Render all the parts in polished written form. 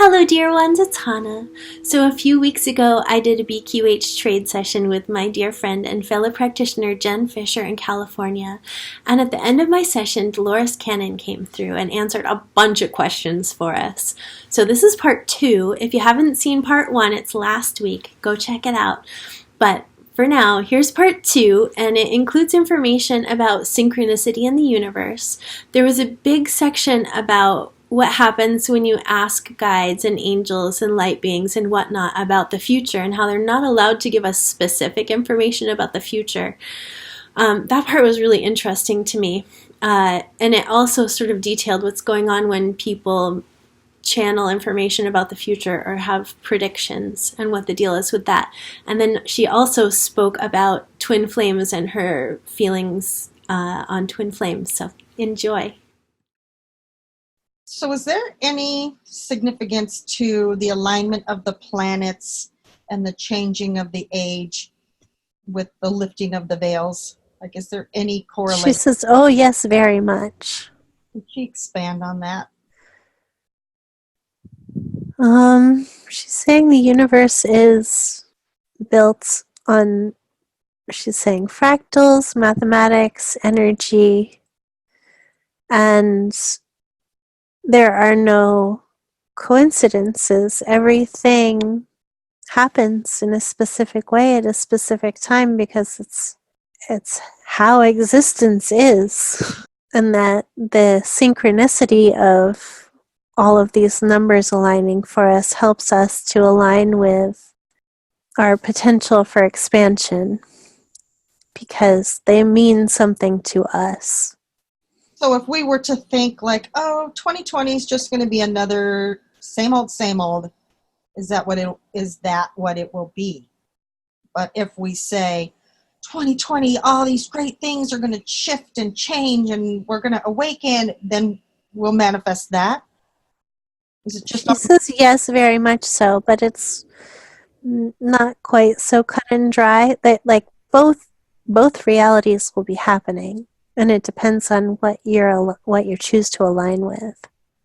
Hello, dear ones, it's Hannah. So, a few weeks ago, I did a BQH trade session with my dear friend and fellow practitioner Jen Fisher in California. And at the end of my session, Dolores Cannon came through and answered a bunch of questions for us. So, this is part two. If you haven't seen part one, it's last week. Go check it out. But for now, here's part two, and it includes information about synchronicity in the universe. There was a big section about what happens when you ask guides and angels and light beings and whatnot about the future and how they're not allowed to give us specific information about the future. That part was really interesting to me. And it also sort of detailed what's going on when people channel information about the future or have predictions and what the deal is with that. And then she also spoke about twin flames and her feelings on twin flames. So enjoy. So is there any significance to the alignment of the planets and the changing of the age with the lifting of the veils? Like, is there any correlation? She says, oh, yes, very much. Could she expand on that? She's saying the universe is built on, she's saying fractals, mathematics, energy, and there are no coincidences. Everything happens in a specific way at a specific time because it's how existence is. And that the synchronicity of all of these numbers aligning for us helps us to align with our potential for expansion because they mean something to us. So if we were to think like, oh, 2020 is just going to be another same old, is that what it will be? But if we say 2020, all these great things are going to shift and change and we're going to awaken, then we'll manifest that. Is it just? She says yes, very much so, but it's not quite so cut and dry. That like both realities will be happening. And it depends on what you choose to align with.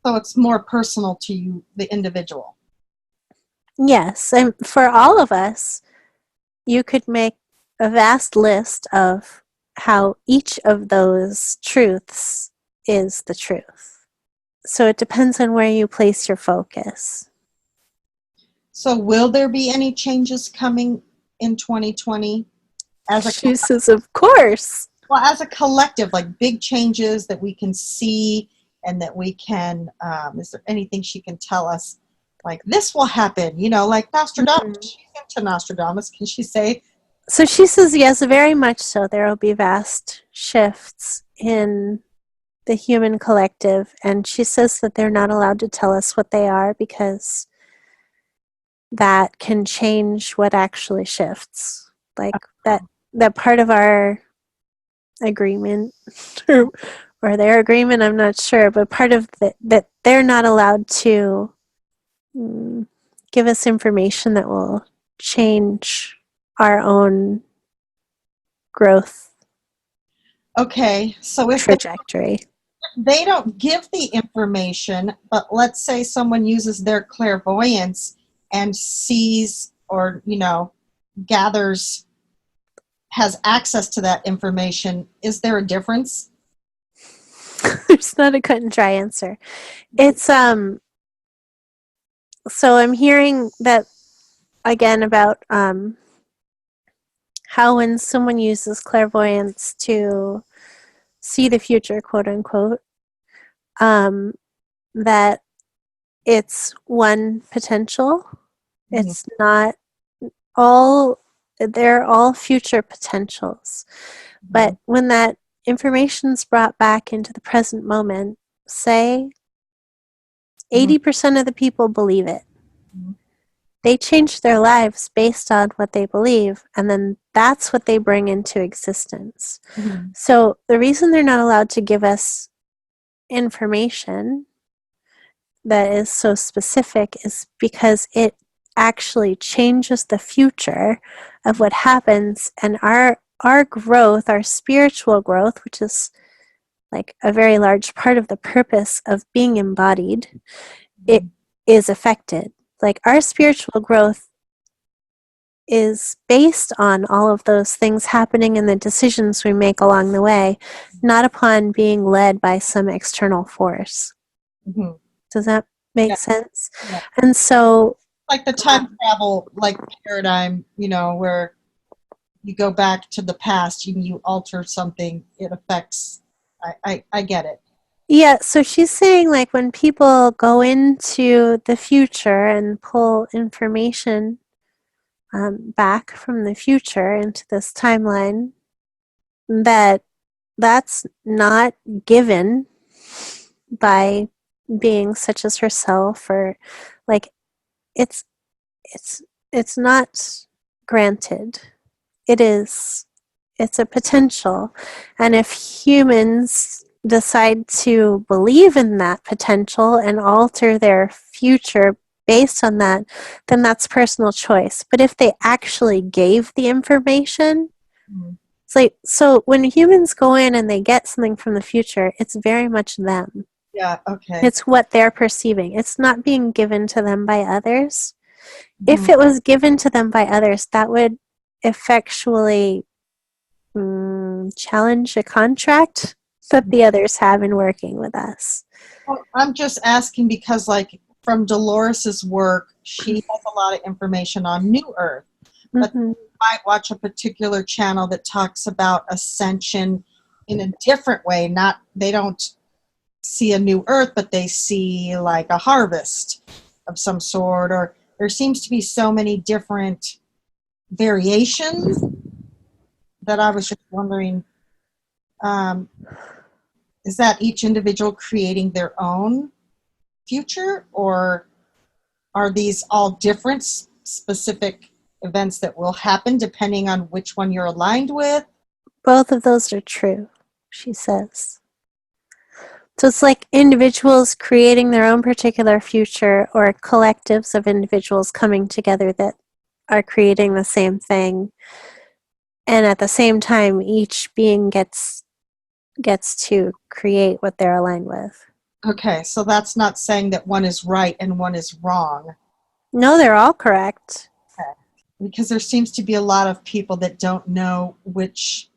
So it's more personal to you, the individual. Yes, and for all of us, you could make a vast list of how each of those truths is the truth. So it depends on where you place your focus. So will there be any changes coming in 2020? She says, of course. Well, as a collective, like big changes that we can see and that we can, is there anything she can tell us? Like, this will happen, like Nostradamus. She's into Nostradamus. Can she say? So she says, yes, very much so. There will be vast shifts in the human collective. And she says that they're not allowed to tell us what they are because that can change what actually shifts. Like that part of our agreement or their agreement, I'm not sure, but part of that they're not allowed to give us information that will change our own growth. Okay, so if trajectory. They don't give the information, but let's say someone uses their clairvoyance and sees or gathers, has access to that information, is there a difference? There's not a cut and dry answer. It's so I'm hearing that again about how when someone uses clairvoyance to see the future, quote unquote, that it's one potential. Mm-hmm. It's not all, they're all future potentials. Mm-hmm. But when that information's brought back into the present moment, say 80% of the people believe it. Mm-hmm. They change their lives based on what they believe, and then that's what they bring into existence. Mm-hmm. So the reason they're not allowed to give us information that is so specific is because it actually changes the future of what happens, and our growth, our spiritual growth, which is like a very large part of the purpose of being embodied, is affected. Like our spiritual growth is based on all of those things happening and the decisions we make along the way, not upon being led by some external force. Mhm. Does that make Yeah. sense? Yeah. And so, Like the time travel like paradigm, where you go back to the past and you alter something, it affects. I get it. yeah, so she's saying like when people go into the future and pull information back from the future into this timeline, that's not given by beings such as herself, or like it's it's it's not granted. It's a potential, and if humans decide to believe in that potential and alter their future based on that, then that's personal choice. But if they actually gave the information, Mhm. it's like, so when humans go in and they get something from the future, it's very much them. Yeah. Okay. It's what they're perceiving. It's not being given to them by others. If Mhm. it was given to them by others, that would effectually challenge a contract that the others have in working with us. Well, I'm just asking because, like, from Dolores's work, she has a lot of information on New Earth, but Mm-hmm. you might watch a particular channel that talks about ascension in a different way. Not they don't see a new Earth, but they see like a harvest of some sort, or there seems to be so many different variations that I was just wondering. Um, is that each individual creating their own future, or are these all different specific events that will happen depending on which one you're aligned with? Both of those are true, she says. So it's like individuals creating their own particular future, or collectives of individuals coming together that are creating the same thing. And at the same time, each being gets to create what they're aligned with. Okay, so that's not saying that one is right and one is wrong. No, they're all correct. Okay. Because there seems to be a lot of people that don't know which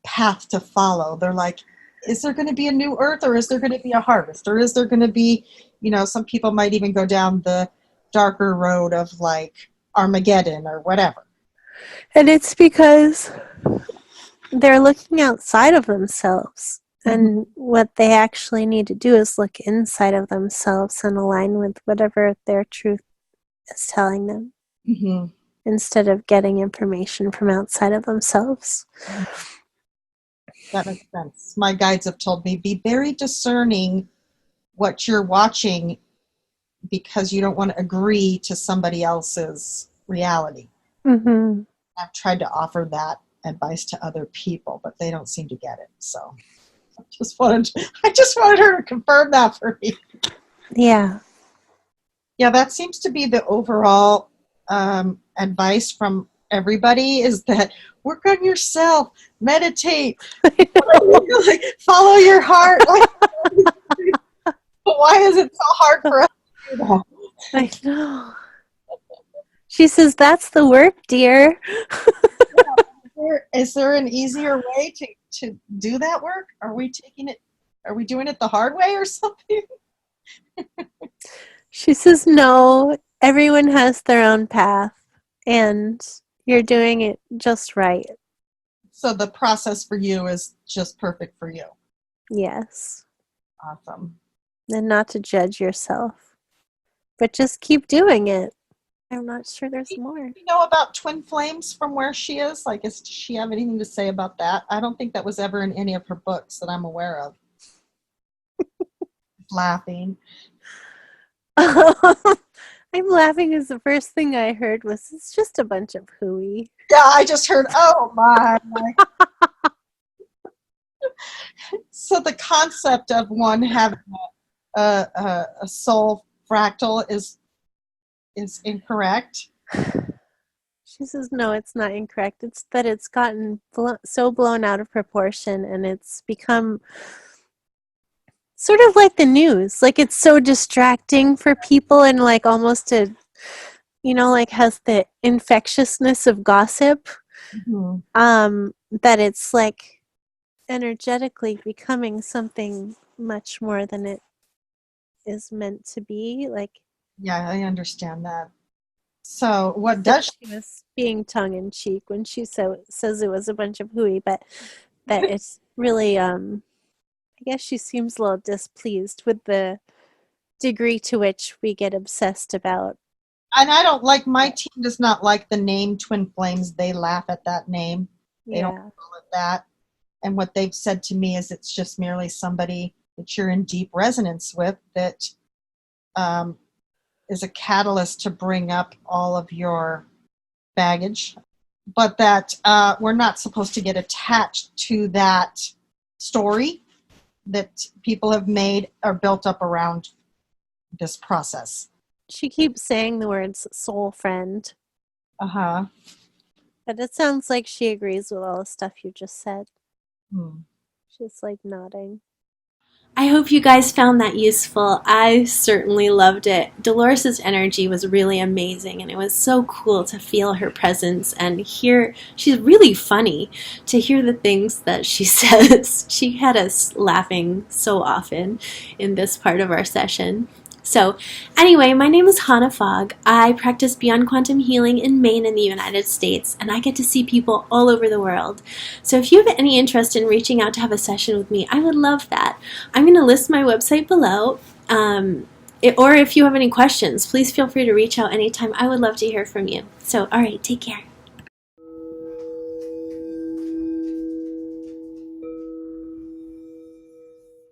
path to follow. They're like, is there going to be a new earth, or is there going to be a harvest, or is there going to be, some people might even go down the darker road of like Armageddon or whatever. And it's because they're looking outside of themselves. Mhm. And what they actually need to do is look inside of themselves and align with whatever their truth is telling them, Mhm. instead of getting information from outside of themselves. That makes sense. My guides have told me be very discerning what you're watching because you don't want to agree to somebody else's reality. Mm-hmm. I've tried to offer that advice to other people, but they don't seem to get it. So I just wanted her to confirm that for me. Yeah. Yeah, that seems to be the overall advice from everybody, is that work on yourself, meditate, like, follow your heart. Like, why is it so hard for us to do that? I know. She says, that's the work, dear. Is there an easier way to do that work? Are we doing it the hard way or something? She says, no, everyone has their own path, and you're doing it just right. So the process for you is just perfect for you. Yes. Awesome. And not to judge yourself, but just keep doing it. I'm not sure there's more. You know about twin flames from where she is? Like, does she have anything to say about that? I don't think that was ever in any of her books that I'm aware of. Laughing. I'm laughing because the first thing I heard was, it's just a bunch of hooey. Yeah, I just heard, oh my. So the concept of one having a soul fractal is incorrect. She says, no, it's not incorrect. It's that it's gotten so blown out of proportion, and it's become sort of like the news. Like it's so distracting for people and like almost a, like has the infectiousness of gossip, Mhm. that it's like energetically becoming something much more than it is meant to be. Like, Yeah, I understand that. So what so does she was being tongue in cheek when she says it was a bunch of hooey, but that it's really, I guess she seems a little displeased with the degree to which we get obsessed about. and I don't like, my team does not like the name Twin Flames. They laugh at that name. They don't Yeah. call it that. And what they've said to me is it's just merely somebody that you're in deep resonance with that um, is a catalyst to bring up all of your baggage, but that we're not supposed to get attached to that story that people have made or built up around this process. She keeps saying the words soul friend, Uh-huh. but it sounds like she agrees with all the stuff you just said. Hmm. She's like nodding. I hope you guys found that useful. I certainly loved it. Dolores' energy was really amazing, and it was so cool to feel her presence and hear. She's really funny to hear the things that she says. She had us laughing so often in this part of our session. So, anyway, my name is Hannah Fogg. I practice Beyond Quantum Healing in Maine in the United States, and I get to see people all over the world. So, if you have any interest in reaching out to have a session with me, I would love that. I'm going to list my website below. Or if you have any questions, please feel free to reach out anytime. I would love to hear from you. So, all right, take care.